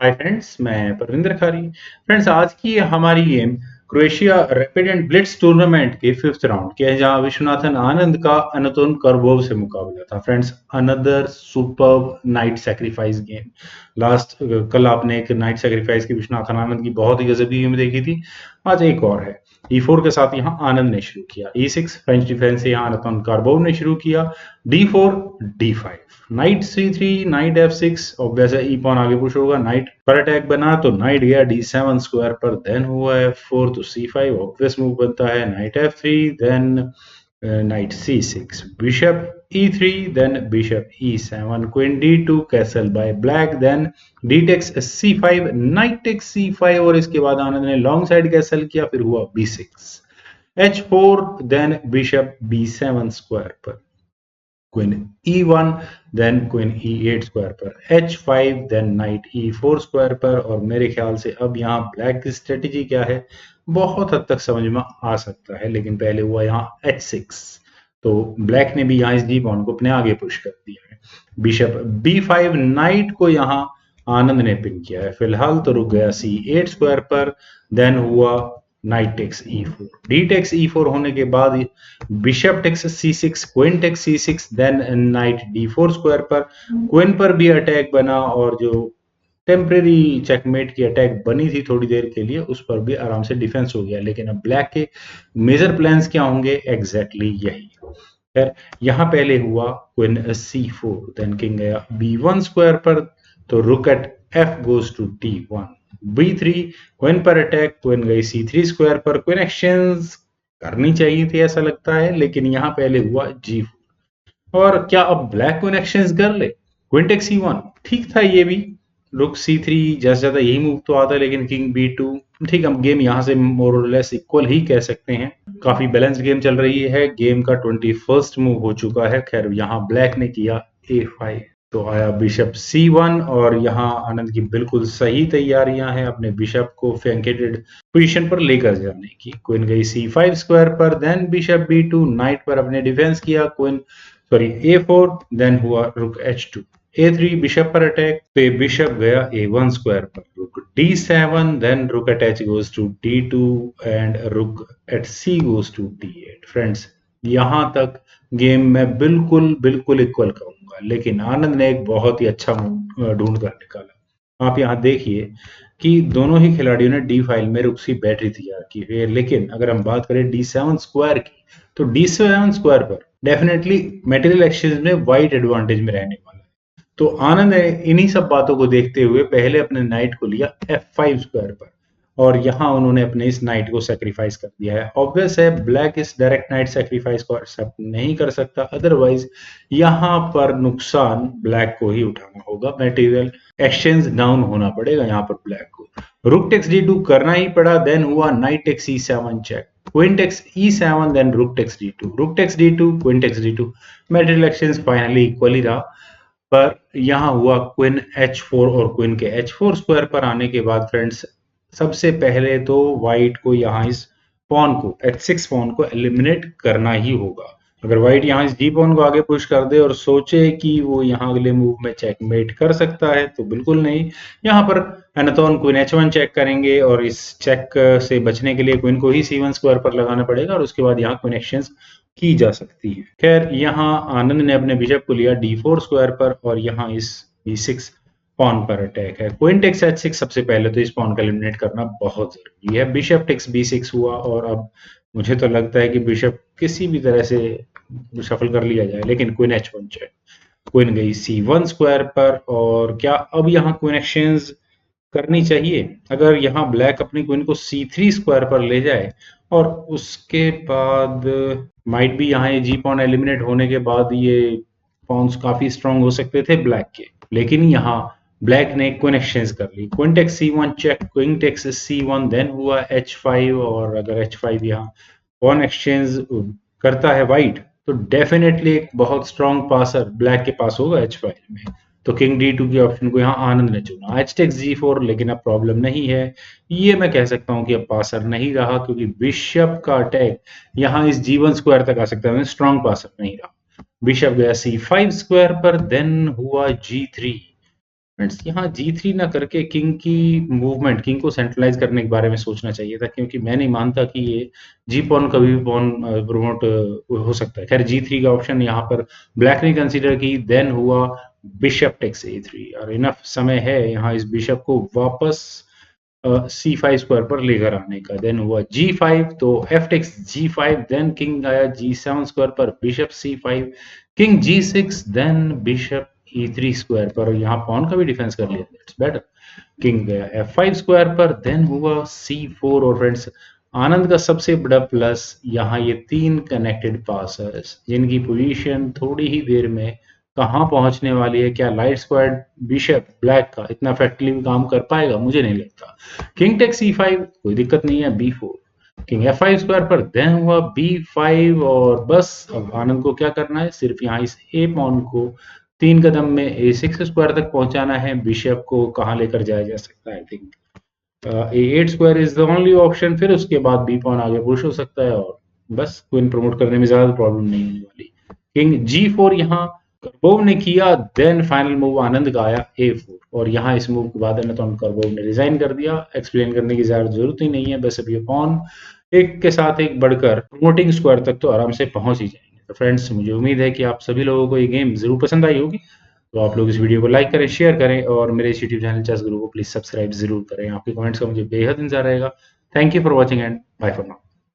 Hi friends, मैं परविंदर खारी। Friends, आज की हमारी game Croatia rapid and Blitz tournament के फिफ्थ राउंड के है, जहां विश्वनाथन आनंद का अनतोन कर्बोव से मुकाबला था। Friends, another superb night sacrifice game. Last कल आपने एक नाइट सैक्रिफाइस की विश्वनाथन आनंद की बहुत ही गजबी गेम देखी थी। आज एक और है। E4 के साथ यहाँ आनंद ने शुरू किया। E6 फ्रेंच डिफेंस से यहाँ अनतोन कार्बोव ने शुरू किया। D4 D5 night C3 night F6 और वैसे ई पॉन आगे पुश होगा। नाइट पर अटैक बना तो नाइट गया D7 स्क्वायर पर, देन हुआ F4 तो C5 ऑब्वियस मूव बनता है। Knight F3 then knight C6 bishop E3 then bishop E7 queen D2 castle by black, then D takes C5 knight takes C5 और इसके बाद आनंद ने लॉन्ग साइड कैसल किया। फिर हुआ B6 H4 then bishop B7 square पर, queen E1 then queen E8 square पर, H5 then night E4 square पर। और मेरे ख्याल से अब यहाँ ब्लैक की स्ट्रेटेजी क्या है बहुत हद तक समझ में आ सकता है, लेकिन पहले हुआ यहाँ H6 तो ब्लैक ने भी यहाँ इस डी पॉन को अपने आगे पुश कर दिया है। बिशप B5 नाइट को यहाँ आनंद ने पिन किया है। फिलहाल तो रुक गया C8 स्क्वायर पर, देन हुआ knight takes E4 D takes E4 होने के बाद bishop takes C6 queen takes C6 then knight D4 square पर। क्वीन पर भी अटैक बना और जो टेम्परेरी चेकमेट की अटैक बनी थी थोड़ी देर के लिए, उस पर भी आराम से डिफेंस हो गया। लेकिन अब ब्लैक के मेजर प्लान्स क्या होंगे, एग्जैक्टली यही। खैर, यहाँ पहले हुआ क्वीन C4 देन किंग गया B1 स्क्वायर पर, तो rook at F goes to D1 B3 queen पर अटैक, क्वीन गई C3 स्क्वायर पर। क्वीन एक्सचेंज करनी चाहिए थी ऐसा लगता है, लेकिन यहाँ पहले हुआ G4। और क्या अब ब्लैक क्वीन एक्सचेंज कर ले? क्वीन टेक C1 ठीक था, ये भी रुक C3 जैसा ज्यादा यही मूव तो आता है, लेकिन किंग B2 ठीक। अब गेम यहाँ से मोर और लेस इक्वल ही कह सकते हैं। काफी बैलेंस्ड गेम चल रही है। गेम का 21st मूव हो चुका है। खैर, यहाँ ब्लैक ने किया A5 तो आया बिशप C1 और यहाँ आनंद की बिल्कुल सही तैयारियां हैं अपने बिशप को फ्लैंकेटेड पोजीशन पर लेकर जाने की। क्वीन गई C5 स्क्वायर पर, देन बिशप B2 नाइट पर अपने डिफेंस किया। क्वीन A4 देन हुआ रुक H2 A3 बिशप पर अटैक, तो बिशप गया A1 स्क्वायर पर, रुक D7 then rook at H goes to D2 and rook at C goes to D8। Friends, यहां तक गेम में बिल्कुल बिल्कुल इक्वल कहूंगा, लेकिन आनंद ने एक बहुत ही अच्छा मूव ढूंढ कर निकाला। आप यहाँ देखिए कि दोनों ही खिलाड़ियों ने डी फाइल में रुक सी बैटरी तैयार की हुई है, लेकिन अगर हम बात करें D7 स्क्वायर की, तो D7 स्क्वायर पर डेफिनेटली मटेरियल एक्सचेंज में वाइट एडवांटेज में रहने वाला है। तो आनंद ने इन्हीं सब बातों को देखते हुए पहले अपने नाइट को लिया F5 स्क्वायर पर, और यहाँ उन्होंने अपने इस नाइट को सेक्रीफाइस कर दिया है। ऑब्वियस है ब्लैक इस डायरेक्ट नाइट सेक्रीफाइस को एक्सेप्ट नहीं कर सकता, अदरवाइज यहाँ पर नुकसान ब्लैक को ही उठाना होगा। मटेरियल एक्सचेंज डाउन होना पड़ेगा यहाँ पर ब्लैक को। रुक टेक्स D2 करना ही पड़ा, देन हुआ knight takes E7 check, queen takes E7 then rook takes D2, rook takes D2 queen takes D2। Material exchange finally equal ही रहा, पर यहाँ हुआ क्वीन H4 और क्वीन के H4 स्क्वायर पर आने के बाद फ्रेंड्स, सबसे पहले तो व्हाइट को यहाँ इस पॉन को H6 पॉन को एलिमिनेट करना ही होगा। अगर व्हाइट यहाँ इस डी पॉन को आगे पुश कर दे और सोचे कि वो यहाँ अगले मूव में चेकमेट कर सकता है, तो बिल्कुल नहीं। यहाँ पर एनाथोन क्वीन H1 चेक करेंगे और इस चेक से बचने के लिए क्वीन को ही C1 स्क्वायर पर लगाना पड़ेगा और उसके बाद यहाँ क्वीन एक्सचेंज की जा सकती है। खैर, यहाँ आनंद ने अपने बिशप को लिया D4 स्क्वायर पर और यहाँ इस B6 पॉन पर अटैक है। क्वीन टेक्स H6, सबसे पहले तो इस पॉन को एलिमिनेट करना बहुत जरूरी है। बिशप टेक्स B6 हुआ और अब मुझे तो लगता है कि बिशप किसी भी तरह से सफल कर लिया जाए, लेकिन क्वीन H1 चेक, क्वीन गई C1 स्क्वायर पर। और क्या अब यहाँ क्वीन एक्सचेंज करनी चाहिए? अगर यहाँ ब्लैक अपनी क्वीन को C3 स्क्वायर पर ले जाए और उसके बाद माइट भी यहाँ ये जी पॉन एलिमिनेट होने के बाद ये पॉन्स काफी स्ट्रांग हो सकते थे ब्लैक के, लेकिन यहाँ ब्लैक ने क्वीन एक्सचेंज कर ली। Queen takes C1 check, queen takes C1 then हुआ H5, और अगर H5 यहाँ पॉन एक्सचेंज करता है व्हाइट, तो डेफिनेटली एक बहुत स्ट्रांग पासर ब्लैक के पास होगा H5 में। तो किंग D2 की ऑप्शन को यहाँ आनंद ने चुना। H टेक्स G4, लेकिन अब प्रॉब्लम नहीं है, ये मैं कह सकता हूँ कि अब पासर नहीं रहा, क्योंकि बिशप का अटैक यहाँ इस G1 स्क्वायर तक आ सकता है, स्ट्रांग पासर नहीं रहा। बिशप गया C5 स्क्वायर पर, देन हुआ G3, फ्रेंड्स यहाँ जी3 ना करके किंग की मूवमेंट, किंग को सेंट्रलाइज करने के बारे में सोचना चाहिए था, क्योंकि मैं नहीं मानता कि ये जी पॉन कभी भी पॉन प्रमोट हो सकता है। खैर जी3 का ऑप्शन यहाँ पर ब्लैक ने कंसीडर की, देन हुआ बिशप टेक्स ए3, और इनफ समय है यहाँ इस बिशप को वापस C5 स्क्वायर पर लेकर आने का। देन हुआ G5, तो F takes G5, then king आया G7 स्क्वायर पर, bishop C5, king G6, then bishop E3 square पर, यहाँ पॉन का भी डिफेंस कर लिया, दैट्स बेटर। किंग गया F5 स्क्वायर पर, देन हुआ C4। और फ्रेंड्स आनंद का सबसे बड़ा प्लस यहाँ ये 3 कनेक्टेड पासर्स, जिनकी पोजीशन थोड़ी ही देर में कहाँ पहुंचने वाली है, क्या लाइट स्क्वायर बिशप ब्लैक का इतना इफेक्टिवली काम कर पाएगा, मुझे नहीं लगता। किंग टेक C5, कोई दिक्कत नहीं है, B4, किंग F5 स्क्वायर पर, देन हुआ B5, और बस अब आनंद को क्या करना है, सिर्फ यहाँ इस ए पॉन को 3 कदम में A6 स्क्वायर तक पहुंचाना है। बिशप को कहाँ लेकर जाया जा सकता है, I think A8 square is the only option, फिर उसके बाद बी पॉन आगे पुश हो सकता है, और बस क्वीन प्रमोट करने में ज्यादा प्रॉब्लम नहीं होने वाली। किंग G4 यहाँ करबोव ने किया, देन फाइनल मूव आनंद का आया A4, और यहाँ इस मूव के बाद अनतोन करबोव ने रिजाइन कर दिया। एक्सप्लेन करने की ज्यादा जरूरत ही नहीं है, बस अब ये पॉन एक के साथ एक बढ़कर प्रमोटिंग स्क्वायर तक तो आराम से पहुंच ही जाएंगे। तो फ्रेंड्स मुझे उम्मीद है कि आप सभी लोगों को ये गेम जरूर पसंद आई होगी, तो आप लोग इस वीडियो को लाइक करें, शेयर करें, और मेरे इस यूट्यूब चैनल चेस गुरु को प्लीज सब्सक्राइब जरूर करें। आपके कमेंट्स का मुझे बेहद इंतजार रहेगा। Thank you for watching and bye for now.